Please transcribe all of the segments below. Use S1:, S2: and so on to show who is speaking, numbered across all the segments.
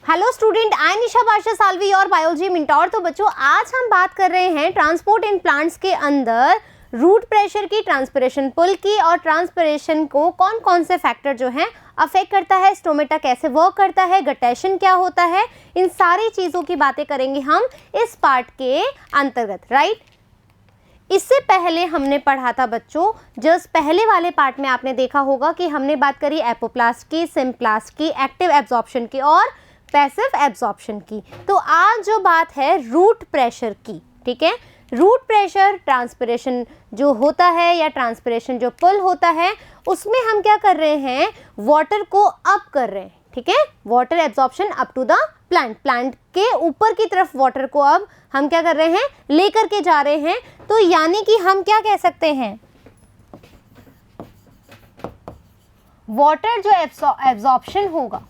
S1: Hello student, आई निशा बादशाह साल्वी और biology मिंटोर। तो बच्चों आज हम बात कर रहे हैं ट्रांसपोर्ट इन प्लांट्स के अंदर रूट प्रेशर की, ट्रांसपिरेशन पुल की, और ट्रांसपिरेशन को कौन कौन से फैक्टर जो हैं अफेक्ट करता है, स्टोमेटा कैसे वर्क करता है, गटेशन क्या होता है, इन सारी चीज़ों की बातें करेंगे हम इस पार्ट के अंतर्गत, राइट। इससे पहले हमने पढ़ा था बच्चों, जस्ट पहले वाले पार्ट में आपने देखा होगा कि हमने बात करी एपोप्लास्ट की, सिम्प्लास्ट की, एक्टिव एब्जॉर्प्शन की और पैसिव एब्जॉर्प्शन की। तो आज जो बात है रूट प्रेशर की, ठीक है। रूट प्रेशर ट्रांसपिरेशन जो होता है या ट्रांसपिरेशन जो पुल होता है उसमें हम क्या कर रहे हैं, वाटर को अप कर रहे हैं, ठीक है। Water absorption up to the plant के ऊपर की तरफ वाटर को अब हम क्या कर रहे हैं, लेकर के जा रहे हैं। तो यानी कि हम क्या कह सकते हैं, वाटर जो एब्जॉर्प्शन होगा,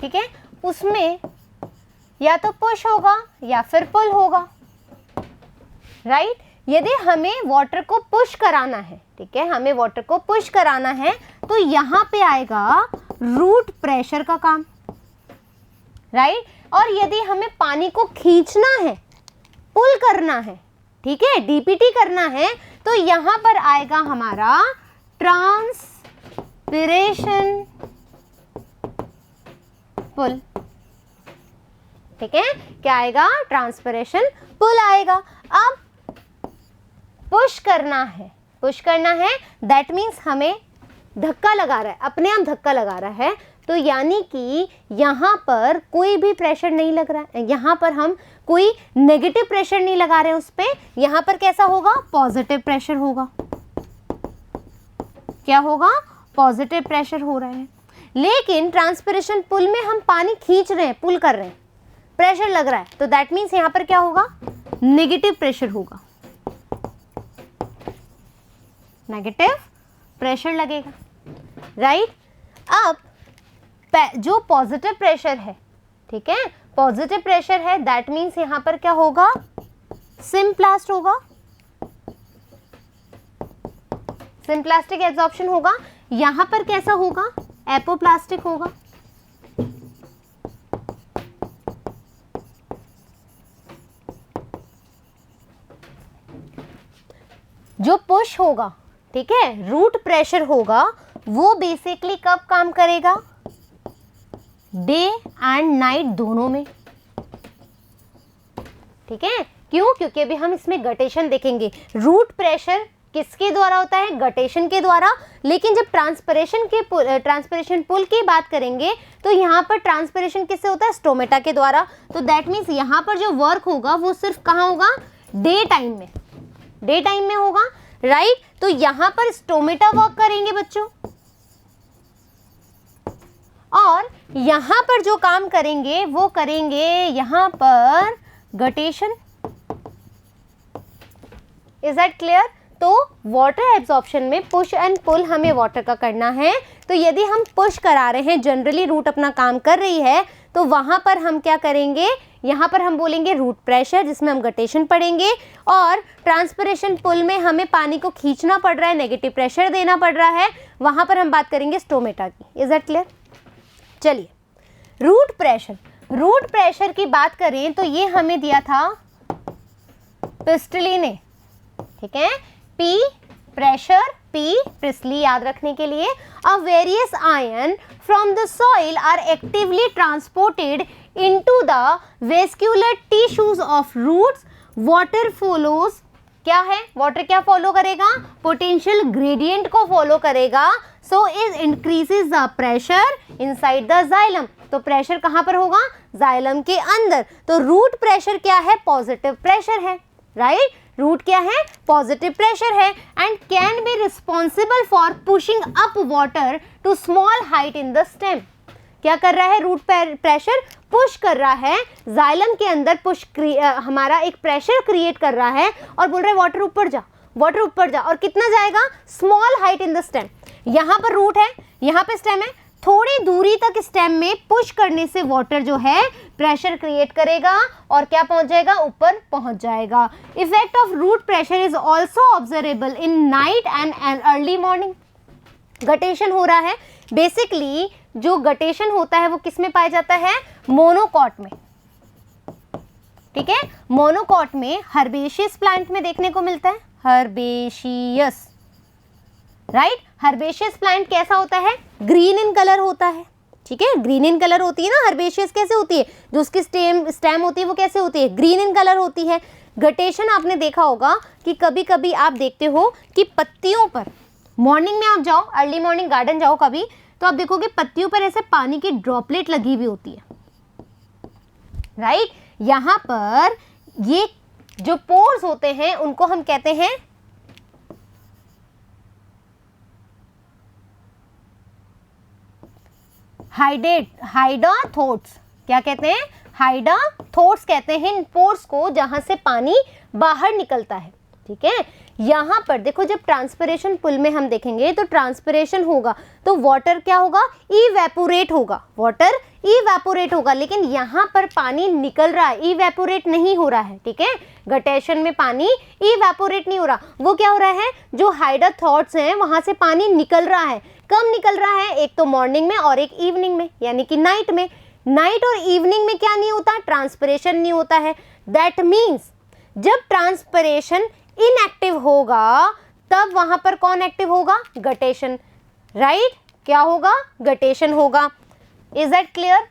S1: ठीक है, उसमें या तो पुश होगा या फिर पुल होगा, राइट। यदि हमें वाटर को पुश कराना है, ठीक है, हमें वाटर को पुश कराना है तो यहाँ पे आएगा रूट प्रेशर का काम, राइट। और यदि हमें पानी को खींचना है, पुल करना है, ठीक है, डीपीटी करना है, तो यहाँ पर आएगा हमारा ट्रांसपिरेशन पुल, ठीक है। क्या आएगा, ट्रांसपिरेशन पुल आएगा। अब पुश करना है, दैट मीन्स हमें धक्का लगा रहा है, अपने आप धक्का लगा रहा है। तो यानी कि यहाँ पर कोई भी प्रेशर नहीं लग रहा है, यहाँ पर हम कोई नेगेटिव प्रेशर नहीं लगा रहे हैं उस पर। यहाँ पर कैसा होगा, पॉजिटिव प्रेशर होगा। क्या होगा, पॉजिटिव प्रेशर हो रहा है। लेकिन ट्रांसपिरेशन पुल में हम पानी खींच रहे हैं, पुल कर रहे हैं, प्रेशर लग रहा है, तो दैट मीन्स यहाँ पर क्या होगा, नेगेटिव प्रेशर होगा, नेगेटिव प्रेशर लगेगा, राइट। अब जो पॉजिटिव प्रेशर है, ठीक है, पॉजिटिव प्रेशर है, दैट मीन्स यहाँ पर क्या होगा, सिम्प्लास्ट होगा, सिम्प्लास्टिक एब्जॉर्प्शन होगा। यहाँ पर कैसा होगा, एपोप्लास्टिक होगा। जो पुश होगा, ठीक है, रूट प्रेशर होगा, वो बेसिकली कब काम करेगा, डे एंड नाइट दोनों में, ठीक है। क्यों, क्योंकि अभी हम इसमें गटेशन देखेंगे। रूट प्रेशर किसके द्वारा होता है, गटेशन के द्वारा। लेकिन जब ट्रांसपिरेशन पुल की बात करेंगे तो यहाँ पर ट्रांसपिरेशन किससे होता है, स्टोमेटा के द्वारा। तो दैट मीन्स यहाँ पर जो वर्क होगा वो सिर्फ कहाँ होगा, डे टाइम में होगा, राइट। तो यहाँ पर स्टोमेटा वर्क करेंगे बच्चों, और यहाँ पर जो काम करेंगे वो करेंगे यहाँ पर गटेशन। Is that clear. तो वाटर एब्जॉर्प्शन में पुश एंड पुल हमें वाटर का करना है। तो यदि हम पुश करा रहे हैं, जनरली रूट अपना काम कर रही है, तो वहां पर हम क्या करेंगे, यहाँ पर हम बोलेंगे रूट प्रेशर, जिसमें हम गटेशन पढ़ेंगे। और ट्रांसपिरेशन पुल में हमें पानी को खींचना पड़ रहा है, नेगेटिव प्रेशर देना पड़ रहा है, वहां पर हम बात करेंगे स्टोमेटा की। Is that clear. चलिए, रूट प्रेशर की बात करें तो ये हमें दिया था प्रिस्टली ने, ठीक है। P प्रेशर, P प्रिस्टली याद रखने के लिए। A various ion from the soil are actively transported into the vascular tissues of roots. Water follows, क्या है, वाटर क्या फॉलो करेगा, पोटेंशियल ग्रेडियंट को फॉलो करेगा। So is increases the pressure inside the xylem. तो प्रेशर कहाँ पर होगा, जाइलम के अंदर। तो रूट प्रेशर क्या है, पॉजिटिव प्रेशर है, राइट। रूट क्या है, पॉजिटिव प्रेशर है, and can be responsible for pushing up water to small height in the stem. क्या कर रहा है, रूट प्रेशर पुश कर रहा है, जाइलम के अंदर हमारा एक प्रेशर क्रिएट कर रहा है और बोल रहा है वाटर ऊपर जा, वाटर ऊपर जा। और कितना जाएगा, small height in the stem. यहाँ पर रूट है, यहाँ पे स्टेम है, थोड़ी दूरी तक स्टेम में पुश करने से वाटर जो है प्रेशर क्रिएट करेगा और क्या पहुंच जाएगा, ऊपर पहुंच जाएगा। Effect of root pressure is also observable in night and early morning. Guttation हो रहा है, बेसिकली जो गटेशन होता है वो किस में पाया जाता है? मोनोकॉट में, ठीक है। मोनोकॉट में हर्बेशियस प्लांट में देखने को मिलता है, हर्बेशियस, राइट। हर्बेशियस प्लांट कैसा होता है? ग्रीन इन कलर होता है, ठीक है, ग्रीन इन कलर होती है ना। हर्बेशियस कैसे होती है? जो उसकी स्टेम होती है वो कैसे होती है? ग्रीन इन कलर होती है। गटेशन आपने देखा होगा कि कभी कभी आप देखते हो कि पत्तियों पर, मॉर्निंग में आप जाओ, अर्ली मॉर्निंग गार्डन जाओ कभी, तो आप देखोगे पत्तियों पर ऐसे पानी की ड्रॉपलेट लगी हुई होती है, राइट। यहाँ पर ये जो पोर्स होते हैं उनको हम कहते हैं हाइडाथोट्स। क्या कहते हैं? हाइडाथोट्स कहते हैं इन पोर्स को जहां से पानी बाहर निकलता है, ठीक है। यहाँ पर देखो, जब ट्रांसपिरेशन पुल में हम देखेंगे तो ट्रांसपिरेशन होगा तो वाटर क्या होगा? इवेपोरेट होगा, वाटर इवेपोरेट होगा। लेकिन यहाँ पर पानी निकल रहा है, इवेपोरेट नहीं हो रहा है, ठीक है। गटेशन में पानी इवेपोरेट नहीं हो रहा, वो क्या हो रहा है? जो हाइडाथोट्स हैं वहां से पानी निकल रहा है। कब निकल रहा है? एक तो मॉर्निंग में और एक इवनिंग में, यानी कि नाइट में। नाइट और इवनिंग में क्या नहीं होता? ट्रांसपिरेशन नहीं होता है। दैट मीन्स जब ट्रांसपिरेशन इनएक्टिव होगा तब वहां पर कौन एक्टिव होगा? Guttation, right. क्या होगा? गटेशन होगा। Is that clear?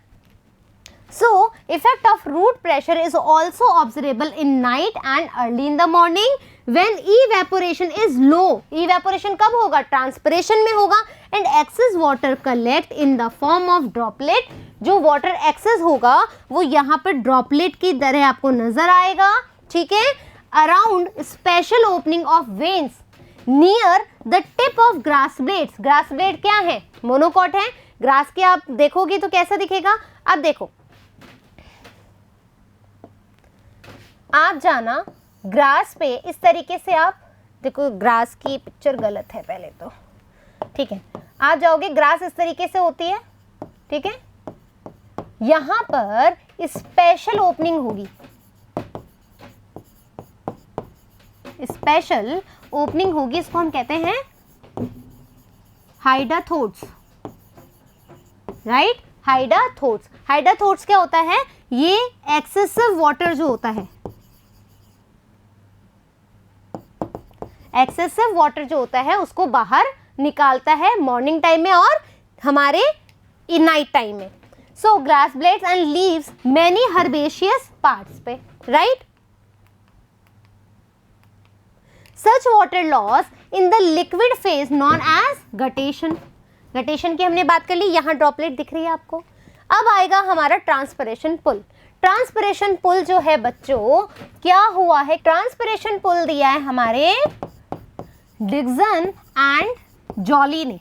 S1: So, effect of root pressure is also observable in night and early in the morning when evaporation is low. Evaporation कब होगा? Transpiration में होगा and excess water collect in the form of droplet. जो water excess होगा वो यहाँ पर droplet की तरह आपको नजर आएगा, ठीक है। Around special opening of veins near the tip of grass blades. Grass blade क्या है? मोनोकॉट है। ग्रास के आप देखोगे तो कैसा दिखेगा? अब देखो, आप जाना ग्रास पे इस तरीके से, आप देखो ग्रास की पिक्चर गलत है पहले तो, ठीक है। आप जाओगे, ग्रास इस तरीके से होती है, ठीक है। यहां पर स्पेशल ओपनिंग होगी, स्पेशल ओपनिंग होगी, इसको हम कहते हैं हाइडाथोट्स, राइट। हाइडाथोट्स, हाइडाथोट्स क्या होता है? ये एक्सेसिव वाटर जो होता है, एक्सेसिव वाटर जो होता है उसको बाहर निकालता है मॉर्निंग टाइम में और हमारे नाइट टाइम में। So grass blades and leaves many herbaceous parts पे, right. Such water loss in the liquid phase known as guttation. Guttation की हमने बात कर ली, यहाँ ड्रॉपलेट दिख रही है आपको। अब आएगा हमारा ट्रांसपिरेशन पुल। ट्रांसपिरेशन पुल जो है बच्चों, क्या हुआ है? ट्रांसपिरेशन पुल दिया है हमारे डिक्सन एंड जॉली ने,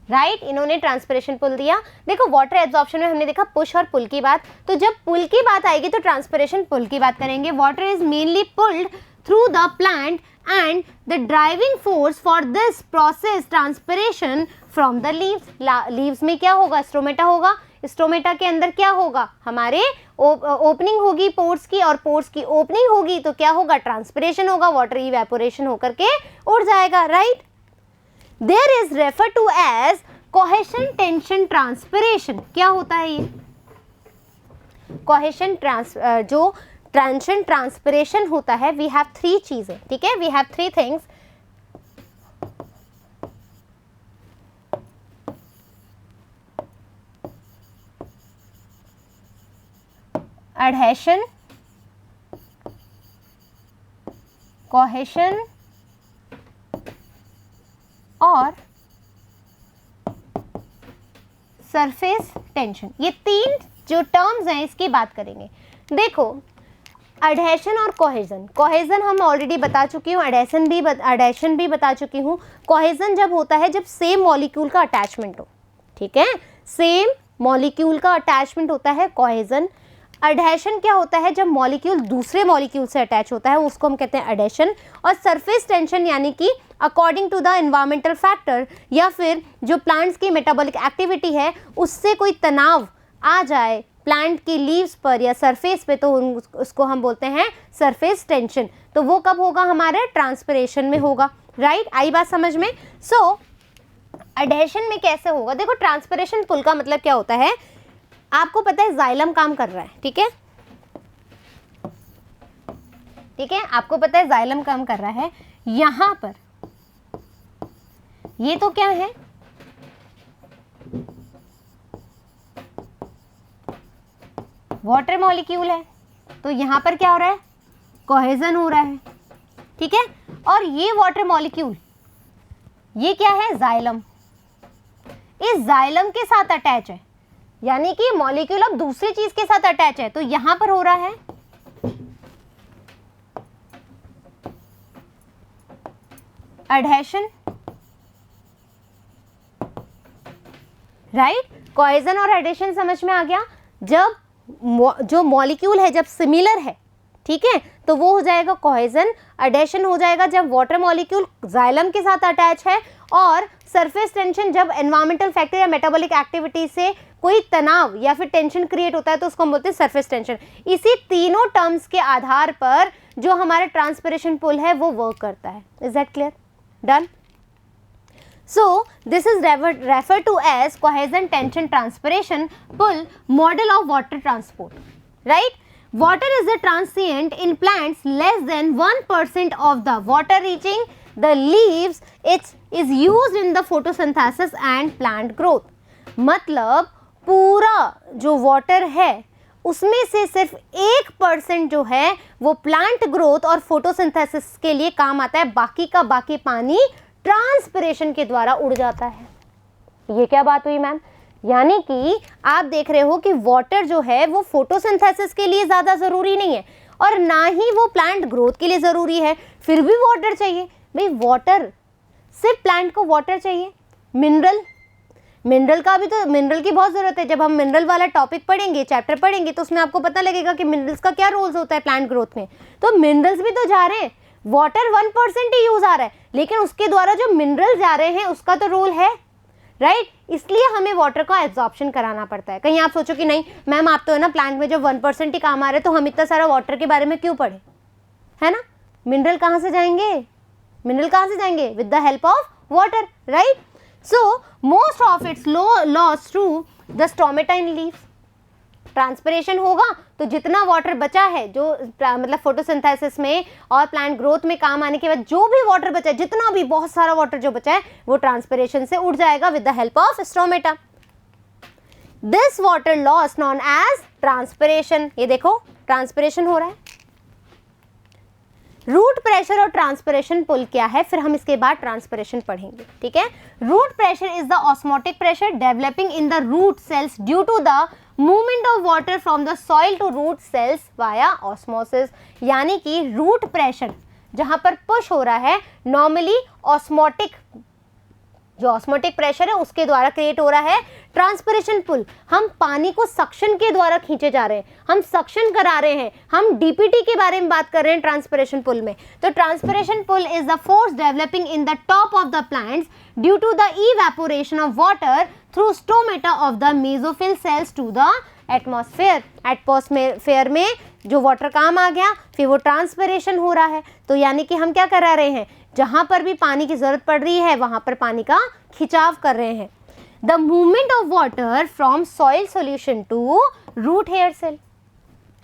S1: राइट। इन्होंने ट्रांसपिरेशन पुल दिया। देखो वाटर एब्जॉर्प्शन में हमने देखा पुश और पुल की बात, तो जब पुल की बात आएगी तो ट्रांसपिरेशन पुल की बात करेंगे। Water is mainly pulled through the plant and the driving force for this process transpiration from the leaves. leaves में क्या होगा? स्ट्रोमेटा होगा। स्ट्रोमेटा के अंदर क्या होगा? हमारे ओपनिंग होगी पोर्स की, और पोर्स की ओपनिंग होगी तो क्या होगा? ट्रांसपिरेशन होगा, वाटर इवेपोरेशन होकर के उड़ जाएगा, right. There is refer to as cohesion tension transpiration. क्या होता है ये? कोहेशन जो टेंशन ट्रांसपिरेशन होता है, वी हैव थ्री चीजें, ठीक है। We have three things. Adhesion, cohesion और सरफेस टेंशन। ये तीन जो टर्म्स हैं इसकी बात करेंगे। देखो, एडहेशन और कोहेजन। कोहेजन हम ऑलरेडी बता चुकी हूँ, एडहेशन भी बता चुकी हूँ। कोहेजन जब होता है जब सेम मॉलिक्यूल का अटैचमेंट हो, ठीक है, सेम मॉलिक्यूल का अटैचमेंट होता है कोहेजन। एडहेशन क्या होता है? जब मॉलिक्यूल दूसरे मॉलिक्यूल से अटैच होता है, उसको हम कहते हैं एडहेशन। और सरफेस टेंशन यानी कि according to the environmental factor या फिर जो प्लांट्स की मेटाबॉलिक एक्टिविटी है उससे कोई तनाव आ जाए प्लांट की लीव्स पर या सरफेस पे, तो उसको हम बोलते हैं सरफेस टेंशन। तो वो कब होगा? हमारे ट्रांसपिरेशन में होगा, राइट। आई बात समझ में? सो एडेशन में कैसे होगा, देखो ट्रांसपिरेशन पुल का मतलब क्या होता है, आपको पता है जाइलम काम कर रहा है, ठीक है, ठीक है, आपको पता है जाइलम काम कर रहा है। यहां पर ये तो क्या है, वाटर मॉलिक्यूल है, तो यहां पर क्या हो रहा है, कोहेजन हो रहा है, ठीक है। और ये वाटर मॉलिक्यूल ये क्या है, जाइलम, इस जाइलम के साथ अटैच है, यानी कि मॉलिक्यूल अब दूसरी चीज के साथ अटैच है, तो यहां पर हो रहा है एडहेशन, राइट। कोहेजन और एडिशन समझ में आ गया। जब जो मॉलिक्यूल है जब सिमिलर है, ठीक है, तो वो हो जाएगा कोहेजन। एडिशन हो जाएगा जब वाटर मॉलिक्यूल जाइलम के साथ अटैच है, और सरफेस टेंशन जब एनवायरमेंटल फैक्टर या मेटाबॉलिक एक्टिविटी से कोई तनाव या फिर टेंशन क्रिएट होता है तो उसको हम बोलते हैं सरफेस टेंशन। इसी तीनों टर्म्स के आधार पर जो हमारा ट्रांसपिरेशन पुल है वो वर्क करता है। Is that clear? Done. So this is referred to as cohesion tension transpiration pull model of water transport, right? Water is a transient in plants less than 1% of the water reaching the leaves. It is used in the photosynthesis and plant growth. मतलब पूरा जो water है उसमें से सिर्फ 1% जो है वो प्लांट ग्रोथ और फोटोसिंथेसिस के लिए काम आता है, बाकी का बाकी पानी ट्रांसपिरेशन के द्वारा उड़ जाता है। ये क्या बात हुई मैम? यानी कि आप देख रहे हो कि वाटर जो है वो फोटोसिंथेसिस के लिए ज़्यादा ज़रूरी नहीं है और ना ही वो प्लांट ग्रोथ के लिए ज़रूरी है, फिर भी वाटर चाहिए। भाई वाटर, सिर्फ प्लांट को वाटर चाहिए। मिनरल का भी तो, मिनरल की बहुत ज़रूरत है। जब हम मिनरल वाला टॉपिक पढ़ेंगे, चैप्टर पढ़ेंगे, तो उसमें आपको पता लगेगा कि मिनरल्स का क्या रोल्स होता है प्लांट ग्रोथ में। तो मिनरल्स भी तो जा रहे हैं, वाटर 1% ही यूज आ रहा है, लेकिन उसके द्वारा जो मिनरल जा रहे हैं उसका तो रोल है, राइट। इसलिए हमें वाटर का एब्जॉर्प्शन कराना पड़ता है। कहीं आप सोचो कि नहीं मैम आप तो है ना प्लांट में जब 1% ही काम आ रहे हैं तो हम इतना सारा वाटर के बारे में क्यों पढ़े, है ना। मिनरल कहाँ से जाएंगे, मिनरल कहाँ से जाएंगे? With the help of water, right. So most of its loss through the stomata in leaves. Transpiration होगा तो जितना वाटर बचा है, जो मतलब फोटोसिंथेसिस में और प्लांट ग्रोथ में काम आने के बाद जो भी वाटर बचा है, जितना भी बहुत सारा वाटर जो बचा है वो ट्रांसपिरेशन से उड़ जाएगा with the help of stomata. This water loss known as transpiration. ये देखो ट्रांसपिरेशन हो रहा है। रूट प्रेशर और ट्रांसपिरेशन पुल क्या है, फिर हम इसके बाद ट्रांसपिरेशन पढ़ेंगे, ठीक है। Root pressure is the osmotic pressure developing in the root cells due to the movement of water from the soil to root cells via osmosis. यानी कि रूट प्रेशर जहां पर पुश हो रहा है, नॉर्मली ऑस्मोटिक, जो ऑस्मोटिक प्रेशर है उसके द्वारा क्रिएट हो रहा है। ट्रांसपिरेशन पुल, हम पानी को सक्शन के द्वारा खींचे जा रहे हैं, हम सक्शन करा रहे हैं, हम डीपीटी के बारे में बात कर रहे हैं ट्रांसपिरेशन पुल में। तो transpiration pull is the force developing in the top of the plants due to the evaporation of water through stomata of the mesophyll cells to the atmosphere. Atmosphere में जो वाटर काम आ गया, फिर वो transpiration हो रहा है। तो यानी कि हम क्या करा रहे हैं, जहां पर भी पानी की जरूरत पड़ रही है वहां पर पानी का खिंचाव कर रहे हैं। The movement of water from soil solution to root hair cell,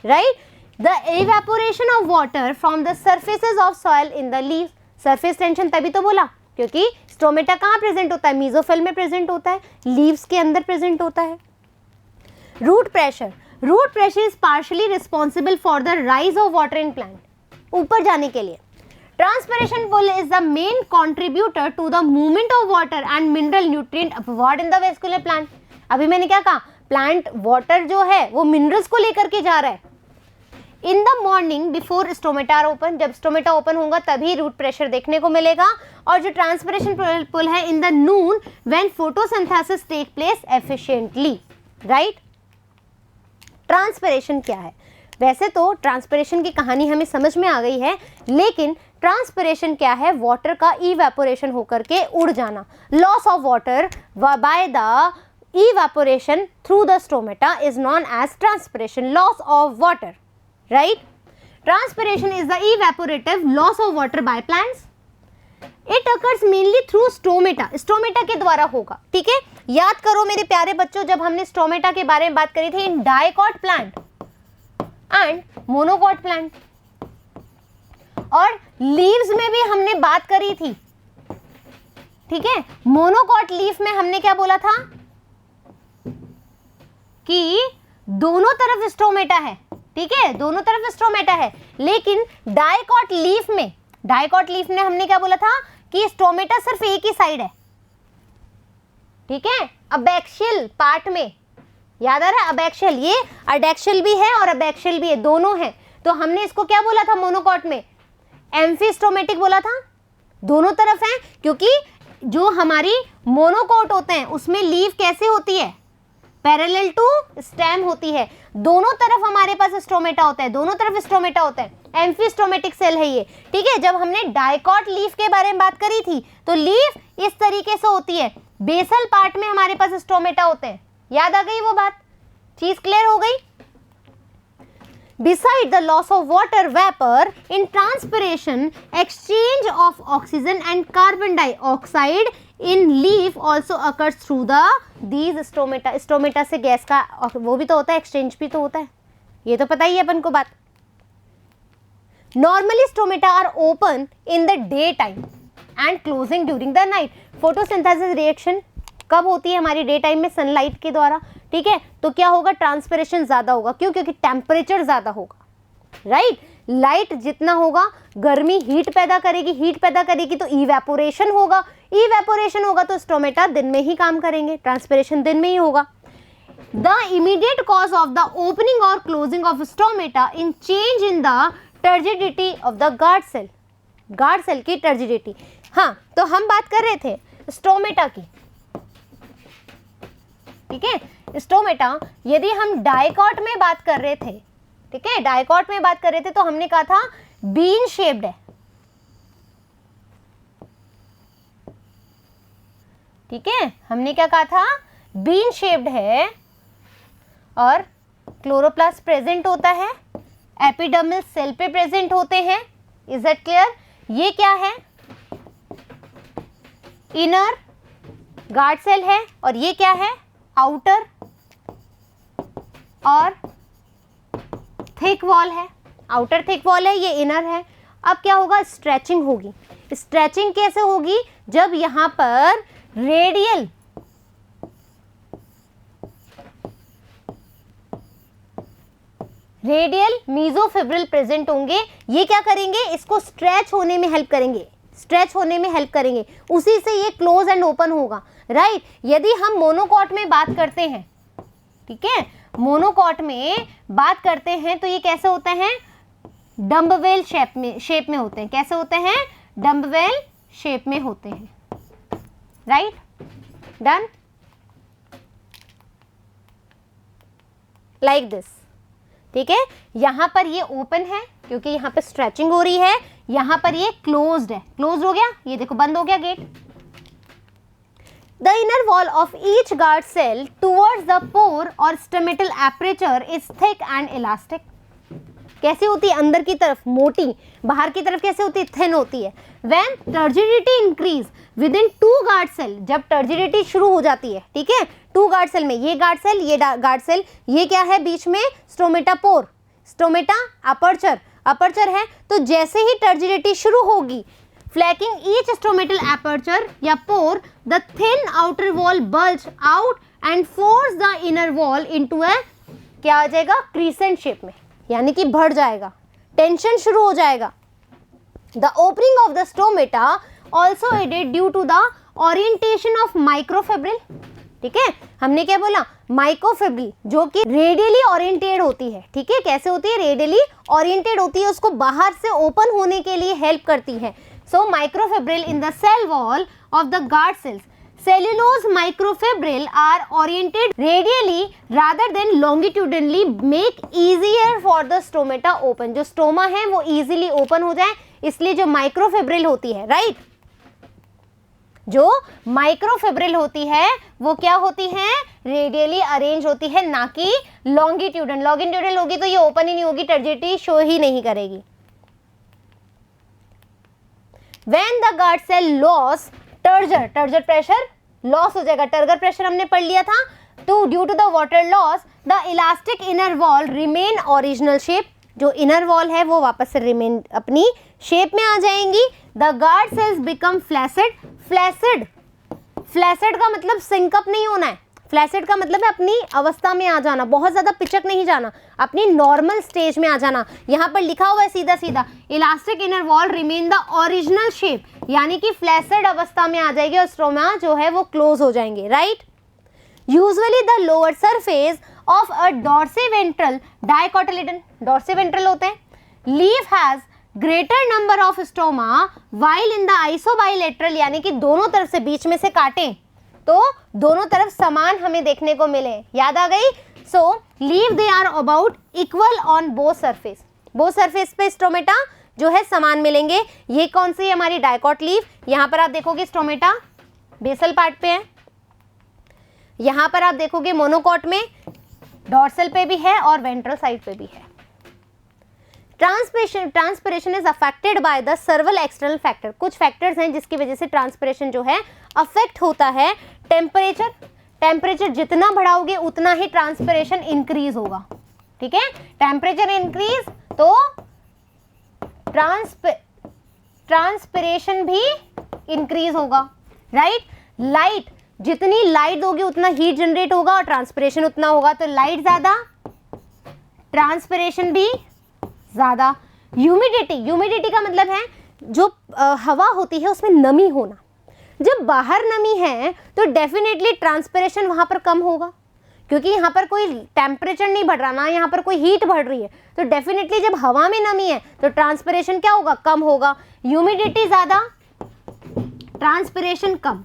S1: right. The evaporation of water from the surfaces of soil in the leaves. Surface tension तभी तो बोला क्योंकि स्टोमेटा कहाँ प्रेजेंट होता है, मेसोफिल में प्रेजेंट होता है, लीव्स के अंदर प्रेजेंट होता है। Root pressure, root pressure is partially responsible for the rise of water in plant, ऊपर जाने के लिए। Transpiration pull is the main contributor to the movement of water and mineral nutrient upward in the vascular plant. अभी मैंने क्या कहा, plant water जो है वो मिनरल्स को लेकर के जा रहा है। In the morning before stomata open, जब स्टोमेटा ओपन होगा तभी रूट प्रेशर देखने को मिलेगा। और जो ट्रांसपिरेशन पुल है in the noon when photosynthesis take place efficiently, right. Transpiration क्या है? वैसे तो ट्रांसपिरेशन की कहानी हमें समझ में आ गई है, लेकिन ट्रांसपिरेशन क्या है? वाटर का इवेपोरेशन होकर के उड़ जाना। Loss of water by the evaporation through the stomata is known as transpiration, loss of water, right. Transpiration is the evaporative loss of water by plants. It occurs mainly through stomata, stomata के द्वारा होगा, ठीक है। याद करो मेरे प्यारे बच्चों, जब हमने स्टोमेटा के बारे में बात करी थी in dicot plant and monocot plant, और लीव्स में भी हमने बात करी थी, ठीक है। मोनोकॉट लीफ में हमने क्या बोला था कि दोनों तरफ स्टोमेटा है, ठीक है, दोनों तरफ स्टोमेटा है। लेकिन डाइकॉट लीफ में हमने क्या बोला था कि स्टोमेटा सिर्फ एक ही साइड है, ठीक है, अबैक्सियल पार्ट में, याद आ रहा है, अबैक्सियल, ये अडैक्सियल भी है और अबैक्सियल भी है, दोनों है। तो हमने इसको क्या बोला था मोनोकॉट में, एम्फीस्टोमेटिक बोला था, दोनों तरफ है, क्योंकि जो हमारी मोनोकॉट होते हैं उसमें लीफ कैसे होती है, पैरेलल टू स्टेम होती है, दोनों तरफ हमारे पास स्टोमेटा होता है, दोनों तरफ स्टोमेटा होता है, एम्फीस्टोमेटिक सेल है ये, ठीक है। जब हमने डाइकॉट लीफ के बारे में बात करी थी तो लीफ इस तरीके से होती है, बेसल पार्ट में हमारे पास स्टोमेटा होते हैं, याद आ गई वो बात, चीज क्लियर हो गई। Beside the loss of water vapor in transpiration, exchange of oxygen and carbon dioxide in leaf also occurs through these stomata. Stomata से गैस का वो भी तो होता है, एक्सचेंज भी तो होता है, ये तो पता ही है अपन को बात। Normally stomata are open in the daytime and closing during the night. Photosynthesis reaction कब होती है हमारी डे टाइम में, सनलाइट के द्वारा, ठीक है। तो क्या होगा, ट्रांसपिरेशन ज्यादा होगा, क्यों, क्योंकि टेम्परेचर ज्यादा होगा, राइट। लाइट जितना होगा गर्मी हीट पैदा करेगी, हीट पैदा करेगी तो इवेपोरेशन होगा, इवेपोरेशन होगा तो स्टोमेटा दिन में ही काम करेंगे, ट्रांसपिरेशन दिन में ही होगा। The immediate cause of the opening और closing of stomata in change in the turgidity of the guard cell, guard cell की टर्जिडिटी। हाँ, तो हम बात कर रहे थे स्टोमेटा की, ठीक है। स्टोमेटा यदि हम डाइकॉट में बात कर रहे थे, ठीक है, डाइकॉट में बात कर रहे थे तो हमने कहा था बीन शेप्ड है, ठीक है, हमने क्या कहा था, बीन शेप्ड है और क्लोरोप्लास्ट प्रेजेंट होता है, एपिडर्मिस सेल पे प्रेजेंट होते हैं, इज दैट क्लियर। ये क्या है, इनर गार्ड सेल है और ये क्या है, आउटर और थिक वॉल है, आउटर थिक वॉल है, ये इनर है। अब क्या होगा, स्ट्रेचिंग होगी। स्ट्रेचिंग कैसे होगी, जब यहां पर रेडियल मीजोफिब्रिल प्रेजेंट होंगे, ये क्या करेंगे, इसको स्ट्रेच होने में हेल्प करेंगे, स्ट्रेच होने में हेल्प करेंगे, उसी से ये क्लोज एंड ओपन होगा, राइट। यदि हम मोनोकॉट में बात करते हैं, ठीक है, मोनोकॉट में बात करते हैं तो ये कैसे होते हैं, डम्बवेल शेप में होते हैं, कैसे होते हैं, डम्बवेल शेप में होते हैं, राइट, डन, लाइक दिस, ठीक है। यहां पर ये ओपन है क्योंकि यहां पर स्ट्रेचिंग हो रही है, यहां पर ये क्लोज्ड है, क्लोज हो गया, ये देखो बंद हो गया gate. The inner wall of each guard cell towards the pore or stomatal aperture is thick and elastic. कैसी होती है, अंदर की तरफ मोटी, बाहर की तरफ कैसे होती है, थिन होती है। When turgidity increase within two guard cell, जब टर्जिडिटी शुरू हो जाती है, ठीक है, टू गार्ड सेल में, ये गार्ड सेल, ये गार्ड सेल, ये क्या है बीच में, stomata pore, stomata aperture, aperture है। तो जैसे ही टर्जिडिटी शुरू होगी, फ्लैकिंग ईच स्टोमेटल aperture या पोर, the thin outer wall bulge out and force the inner wall into a, क्या आ जाएगा, क्रीसेंट शेप में, यानी कि बढ़ जाएगा, टेंशन शुरू हो जाएगा। The opening of the stomata also aided due to the orientation of microfibril, ठीक है, हमने क्या बोला, माइक्रोफिब्रिल जो कि रेडियली ओरिएंटेड होती है, ठीक है, कैसे होती है, रेडियली ओरिएंटेड होती है, उसको बाहर से ओपन होने के लिए हेल्प करती है। So microfibril in the cell wall of the guard cells. Cellulose microfibril are oriented radially rather than longitudinally, make easier for the stomata open. जो स्टोमा है वो easily open हो जाए, इसलिए जो माइक्रोफिब्रिल होती है, राइट, जो माइक्रोफिब्रिल होती है वो क्या होती है, रेडियली अरेंज होती है, ना कि लॉन्गिट्यूडन। लॉन्गिट्यूडल होगी तो ये ओपन ही नहीं होगी, टर्जिडिटी शो ही नहीं करेगी। When the guard cell loss turgor pressure loss हो जाएगा, टर्गर प्रेशर हमने पढ़ लिया था, तो due to the water loss the elastic inner wall remain original shape, जो इनर वॉल है वो वापस से रिमेन अपनी शेप में आ जाएंगी। The guard cells become flaccid, flaccid का मतलब सिंकअप नहीं होना है, फ्लैसिड का मतलब है अपनी अवस्था में आ जाना, बहुत ज़्यादा पिचक नहीं जाना, अपनी नॉर्मल स्टेज में आ जाना। यहाँ पर लिखा हुआ है सीधा सीधा, elastic inner wall remain the original shape, यानी कि फ्लैसिड अवस्था में आ जाएगी और स्ट्रोमा जो है वो क्लोज हो जाएंगे, right. Usually the lower surface of a dorsiventral dicotyledon, dorsiventral होते हैं, leaf has greater number of stoma while in the isobilateral, यानी कि दोनों तरफ से, बीच में से काटें तो दोनों तरफ समान हमें देखने को मिले, याद आ गई। So leaf they are about equal on both surface, both surface पे स्टोमेटा जो है समान मिलेंगे। ये कौन सी है हमारी डाइकोट लीफ, यहाँ पर आप देखोगे स्टोमेटा बेसल पार्ट पे है, यहाँ पर आप देखोगे मोनोकॉट में डॉर्सल पे भी है और वेंट्रल साइड पे भी है। Transpiration is affected by the सर्वल external factor, कुछ फैक्टर्स हैं जिसकी वजह से ट्रांसपिरेशन जो है अफेक्ट होता है। टेम्परेचर जितना बढ़ाओगे उतना ही ट्रांसपिरेशन इंक्रीज होगा, ठीक है, टेम्परेचर इंक्रीज तो ट्रांसपिरेशन भी इंक्रीज होगा, राइट। लाइट, जितनी लाइट दोगे उतना हीट जनरेट होगा और ट्रांसपिरेशन उतना होगा, तो लाइट ज्यादा ट्रांसपिरेशन भी ज्यादा। ह्यूमिडिटी का मतलब है जो हवा होती है उसमें नमी होना, जब बाहर नमी है तो डेफिनेटली ट्रांसपिरेशन वहां पर कम होगा, क्योंकि यहाँ पर कोई टेम्परेचर नहीं बढ़ रहा ना, यहाँ पर कोई हीट बढ़ रही है, तो डेफिनेटली जब हवा में नमी है तो ट्रांसपिरेशन क्या होगा, कम होगा। ह्यूमिडिटी ज्यादा ट्रांसपिरेशन कम,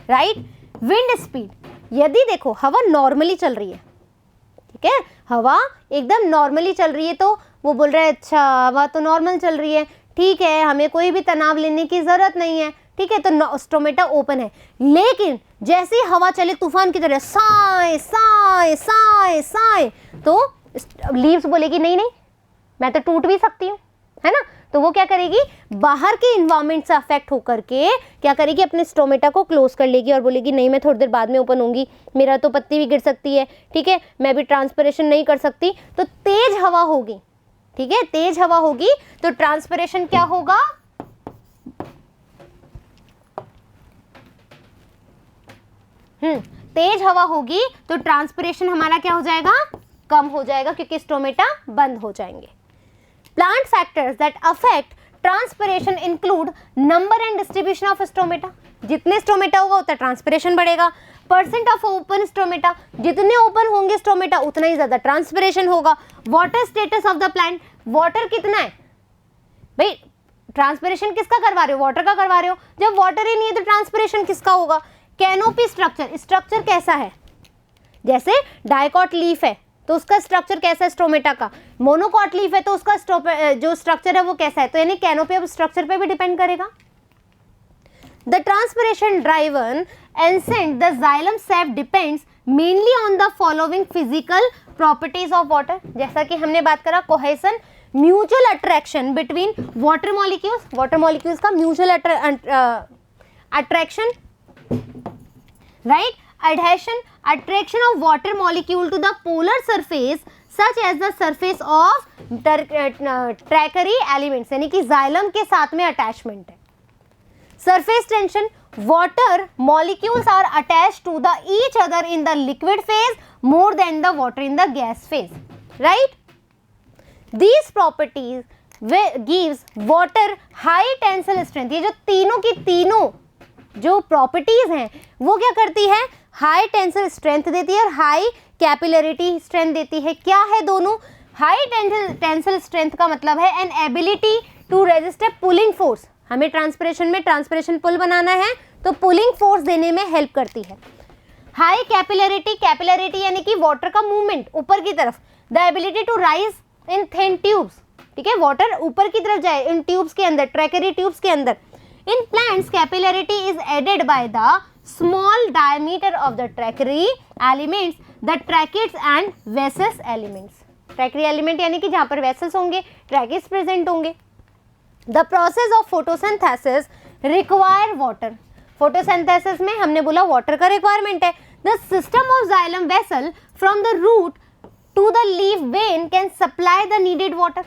S1: राइट। विंड स्पीड, यदि देखो हवा नॉर्मली चल रही है, ठीक है, हवा एकदम नॉर्मली चल रही है, तो वो बोल रहा है अच्छा हवा तो नॉर्मल चल रही है, ठीक है, हमें कोई भी तनाव लेने की जरूरत नहीं है, ठीक है, तो स्टोमेटा ओपन है। लेकिन जैसे ही हवा चले तूफान की तरह साए साए साए साए, तो लीव्स बोलेगी नहीं नहीं मैं तो टूट भी सकती हूँ, है ना, तो वो क्या करेगी, बाहर के इन्वायरमेंट से अफेक्ट होकर के क्या करेगी, अपने स्टोमेटा को क्लोज कर लेगी और बोलेगी नहीं मैं थोड़ी देर बाद में ओपन होंगी, मेरा तो पत्ती भी गिर सकती है, ठीक है, मैं भी ट्रांसपिरेशन नहीं कर सकती, तो तेज हवा होगी, ठीक है, तेज हवा होगी तो ट्रांसपिरेशन क्या होगा, तेज हवा होगी तो ट्रांसपिरेशन हमारा क्या हो जाएगा, कम हो जाएगा, क्योंकि स्टोमेटा बंद हो जाएंगे। Plant factors that affect transpiration include number and distribution of stomata, जितने स्टोमेटा होगा उतना ट्रांसपिरेशन बढ़ेगा। परसेंट ऑफ ओपन स्टोमेटा, जितने ओपन होंगे स्टोमेटा उतना ही ज्यादा ट्रांसपिरेशन होगा। Water status of the plant, water कितना है भाई, ट्रांसपिरेशन किसका करवा रहे हो, वाटर का करवा रहे हो, जब वाटर ही नहीं है तो ट्रांसपिरेशन किसका होगा। कैनोपी स्ट्रक्चर, स्ट्रक्चर कैसा है, जैसे डाइकोट लीफ है तो उसका स्ट्रक्चर कैसा है स्टोमेटा का, मोनोकॉट लीफ है तो उसका जो स्ट्रक्चर है वो कैसा है, तो यानी कैनोपी ऑफ स्ट्रक्चर पे भी डिपेंड करेगा। The transpiration driven ascent the xylem sap depends mainly on the following physical properties of water, जैसा कि हमने बात करा cohesion, mutual attraction between water molecules का mutual attraction, right, adhesion, attraction of water molecule to the polar surface such as the surface of tertiary elements, यानी कि xylem के साथ में अटैचमेंट है। surface tension, water molecules are attached to the each other in the liquid phase more than the water in the gas phase, right. These properties gives water high tensile strength, ये जो तीनों की तीनों जो properties हैं वो क्या करती है, हाई टेंसिल स्ट्रेंथ देती है और हाई कैपिलरिटी स्ट्रेंथ देती है। क्या है दोनों, हाई टेंसिल स्ट्रेंथ का मतलब है an ability to resist a pulling force, हमें ट्रांसपिरेशन में ट्रांसपिरेशन पुल बनाना है तो पुलिंग फोर्स देने में हेल्प करती है। हाई कैपिलरिटी यानी कि वाटर का मूवमेंट ऊपर की तरफ, the ability to rise in thin tubes, ठीक है, वाटर ऊपर की तरफ जाए इन ट्यूब्स के अंदर, ट्रैकेरी ट्यूब्स के अंदर। In plants, capillarity is aided by the small diameter of the trachea elements, the tracheids and vessels elements. Trachea element यानी कि जहाँ पर vessels होंगे, trachees present होंगे, the process of photosynthesis require water. Photosynthesis में हमने बोला वाटर का रिक्वायरमेंट है। The system of xylem vessel from the root to the leaf vein can supply the needed water,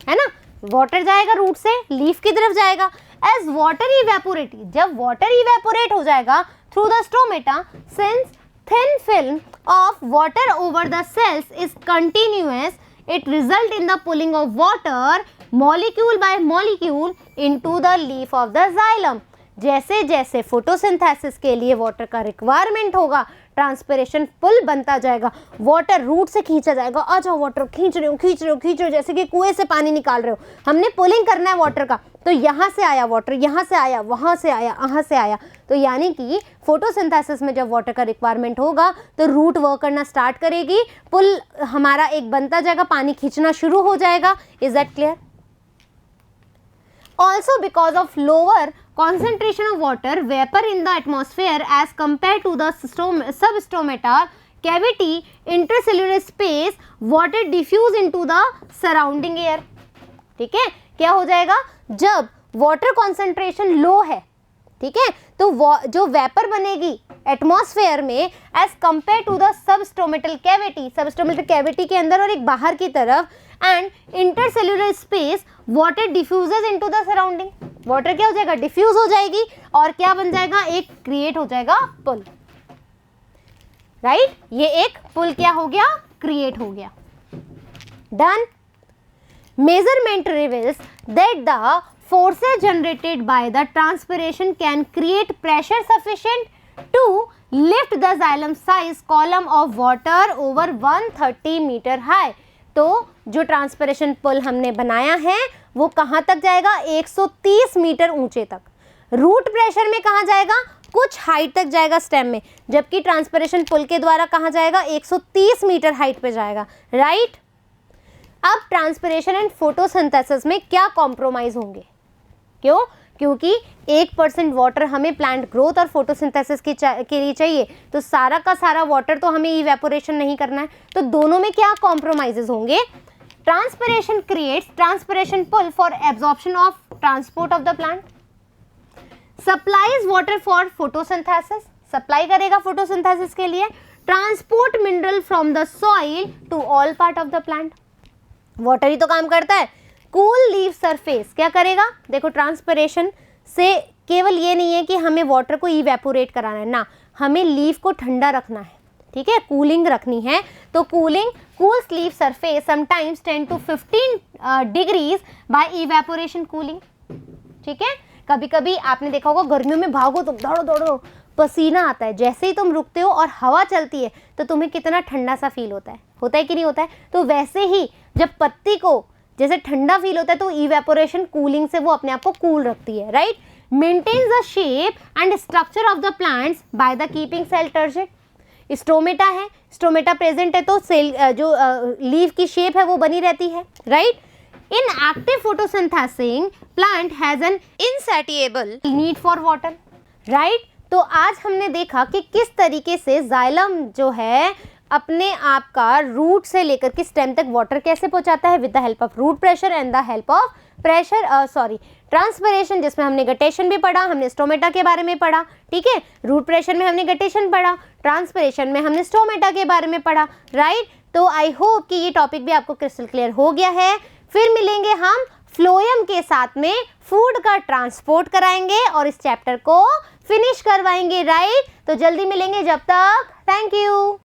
S1: है ना, वाटर जाएगा रूट से लीफ की तरफ जाएगा। एज वाटर इवेपोरेट, जब वाटर इवेपोरेट हो जाएगा through the stomata, since thin film of water over the cells is continuous, it result in the pulling of water molecule by molecule into the leaf of the xylem. जैसे जैसे photosynthesis के लिए water का requirement होगा, transpiration pull बनता जाएगा, water root से खींचा जाएगा। आ जाओ वाटर, खींच रहे हो, जैसे कि कुएं से पानी निकाल रहे हो, हमने पुलिंग करना है वाटर का, तो यहाँ से आया वाटर, यहाँ से आया, वहाँ से आया, यहाँ से आया। तो यानी कि फोटोसिंथेसिस में जब वाटर का रिक्वायरमेंट होगा तो रूट वर्क करना स्टार्ट करेगी, पुल हमारा एक बनता जाएगा, पानी खींचना शुरू हो जाएगा। Is that clear? Also because of lower concentration of water vapor in the atmosphere as compared to the substomata cavity intercellular space, water diffuse into the surrounding air। ठीक है, क्या हो जाएगा, जब वाटर कॉन्सेंट्रेशन लो है, ठीक है, तो जो वेपर बनेगी एटमॉस्फेयर में as compare to the substomatal cavity, substomatal cavity के अंदर और एक बाहर की तरफ, and intercellular space, water diffuses into the surrounding. Water क्या हो जाएगा, डिफ्यूज हो जाएगी और क्या बन जाएगा, एक क्रिएट हो जाएगा पुल, राइट। ये एक पुल क्या हो गया, क्रिएट हो गया। Done. Measurement reveals that the forces generated by the transpiration can create pressure sufficient to lift the xylem size column of water over 130 meter high। तो जो ट्रांसपिरेशन पुल हमने बनाया है वो कहाँ तक जाएगा, 130 मीटर ऊंचे तक। रूट प्रेशर में कहाँ जाएगा, कुछ हाइट तक जाएगा स्टेम में, जबकि ट्रांसपिरेशन पुल के द्वारा कहाँ जाएगा, 130 मीटर हाइट पे जाएगा, राइट। अब ट्रांसपिरेशन एंड फोटोसिंथेसिस में क्या कॉम्प्रोमाइज होंगे, क्यों, क्योंकि 1% वाटर हमें प्लांट ग्रोथ और फोटोसिंथेसिस के लिए चाहिए, तो सारा का सारा वाटर तो हमें इवेपोरेशन नहीं करना है, तो दोनों में क्या कॉम्प्रोमाइजेस होंगे। Transpiration creates transpiration pull for absorption of transport of the plant, supplies water for photosynthesis, supply करेगा फोटोसिंथेसिस के लिए, transport mineral from the soil to all part of the plant, water ही तो काम करता है। कूल लीफ सरफेस क्या करेगा, देखो ट्रांसपिरेशन से केवल ये नहीं है कि हमें वाटर को इवेपोरेट कराना है ना, हमें लीफ को ठंडा रखना है, ठीक है, कूलिंग रखनी है। तो cooling cools leaf surface sometimes 10 to 15 degrees by evaporation cooling, ठीक है। कभी कभी आपने देखा होगा गर्मियों में भागो तुम, दौड़ो दौड़ो, पसीना आता है, जैसे ही तुम रुकते हो और हवा चलती है तो तुम्हें कितना ठंडा सा फील होता है कि नहीं होता है। तो वैसे ही जब पत्ती को जैसे ठंडा फील होता है तो इवेपोरेशन कूलिंग से वो अपने आप को कूल रखती है, right. Maintains the shape and structure of the plants by the keeping cell turgid. Stomata है, स्टोमेटा प्रेजेंट है तो सेल जो लीफ की शेप है वो बनी रहती है, right. In active photosynthesis plant has an insatiable need for water, right. तो आज हमने देखा कि किस तरीके से जाइलम जो है अपने आप का रूट से लेकर के स्टेम तक वाटर कैसे पहुंचाता है, with the help of root pressure and the help of transpiration, जिसमें हमने गटेशन भी पढ़ा, हमने स्टोमेटा के बारे में पढ़ा, ठीक है। रूट प्रेशर में हमने गटेशन पढ़ा, ट्रांसपिरेशन में हमने स्टोमेटा के बारे में पढ़ा, राइट। तो आई होप कि ये टॉपिक भी आपको क्रिस्टल क्लियर हो गया है। फिर मिलेंगे हम फ्लोएम के साथ में, फूड का ट्रांसपोर्ट कराएंगे और इस चैप्टर को फिनिश करवाएंगे, राइट। तो जल्दी मिलेंगे, जब तक थैंक यू।